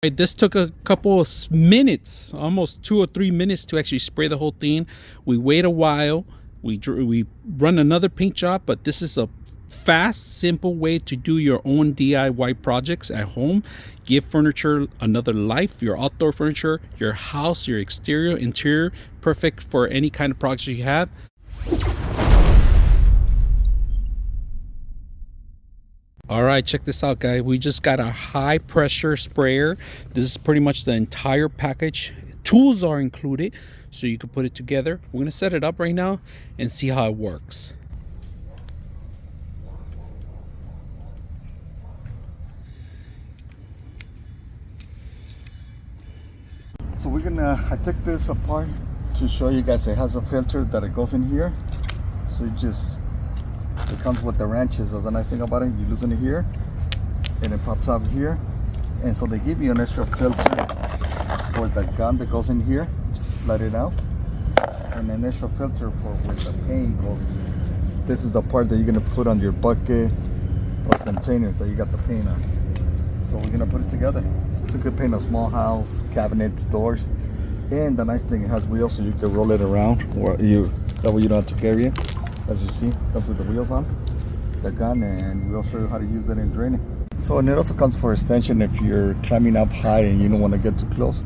Right, this took a couple of minutes, almost 2 or 3 minutes to actually spray the whole thing. We wait a while, we run another paint job, but this is a fast, simple way to do your own DIY projects at home. Give furniture another life, your outdoor furniture, your house, your exterior, interior, perfect for any kind of project you have. All right, check this out, guys. We just got a high pressure sprayer. This is pretty much the entire package. Tools are included, so you can put it together. We're gonna set it up right now and see how it works. So I took this apart to show you guys. It has a filter that it goes in here. So it comes with the wrenches. That's the nice thing about it. You loosen it here and it pops out here. And so they give you an extra filter for the gun that goes in here. Just let it out. And an extra filter for where the paint goes. This is the part that you're gonna put on your bucket or container that you got the paint on. So we're gonna put it together. You could paint a small house, cabinets, doors. And the nice thing, it has wheels so you can roll it around, or that way you don't have to carry it. As you see, it comes with the wheels on the gun, and we'll show you how to use it in draining. So, and it also comes for extension if you're climbing up high and you don't want to get too close.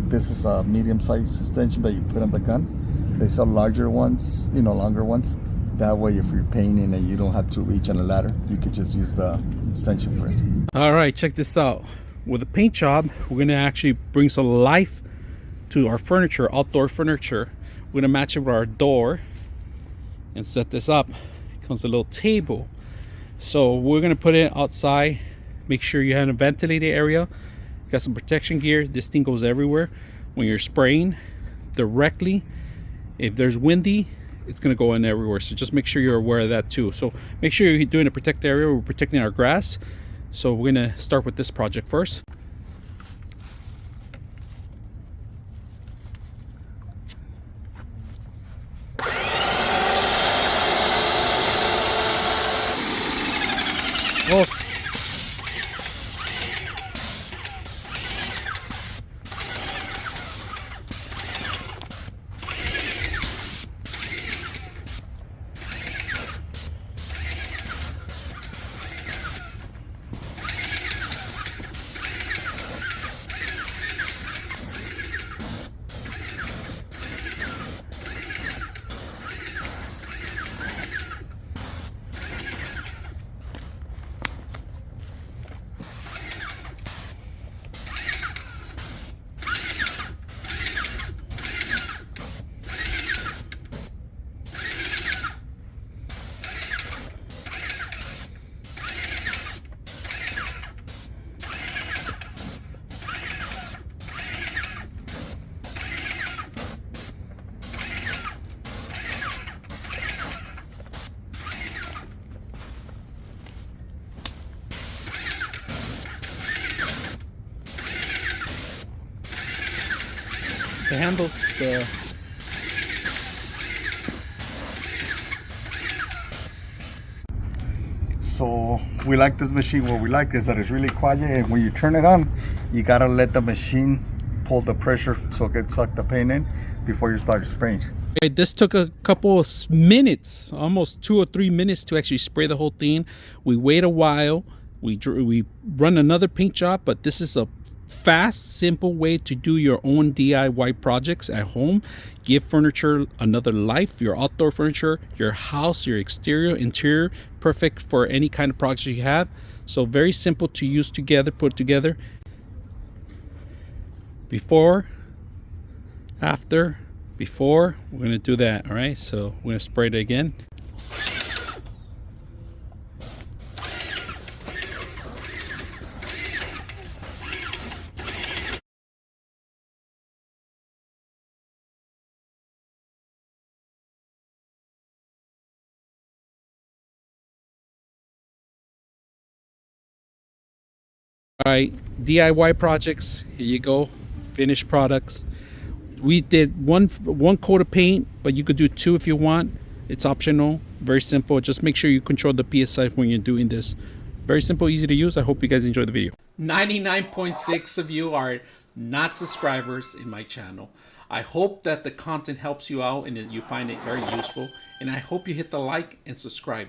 This is a medium-sized extension that you put on the gun. They sell larger ones, longer ones. That way, if you're painting and you don't have to reach on a ladder, you could just use the extension for it. All right, check this out. With a paint job, we're gonna actually bring some life to our furniture, outdoor furniture. We're gonna match it with our door and set this up. It comes a little table. So we're gonna put it outside. Make sure you have a ventilated area. Got some protection gear. This thing goes everywhere. When you're spraying directly, if there's windy, it's gonna go in everywhere. So just make sure you're aware of that too. So make sure you're doing a protected area. We're protecting our grass. So we're gonna start with this project first. Well, the handles, So we like this machine. What we like is that it's really quiet, and when you turn it on, you gotta let the machine pull the pressure so it can suck the paint in before you start spraying. okay, this took a couple of minutes, almost 2 or 3 minutes to actually spray the whole thing. We wait a while, we run another paint job, but this is a fast, simple way to do your own DIY projects at home. Give furniture another life, your outdoor furniture, your house, your exterior, interior, perfect for any kind of project you have. So very simple to use together, put together. Before, after, before, we're gonna do that. All right, so we're gonna spray it again. All right, DIY projects, here you go. Finished products. We did one coat of paint, but you could do two if you want. It's optional. Very simple. Just make sure you control the PSI when you're doing this. Very simple, easy to use. I hope you guys enjoyed the video. 99.6 of you are not subscribers in my channel. I hope that the content helps you out and that you find it very useful. And I hope you hit the like and subscribe.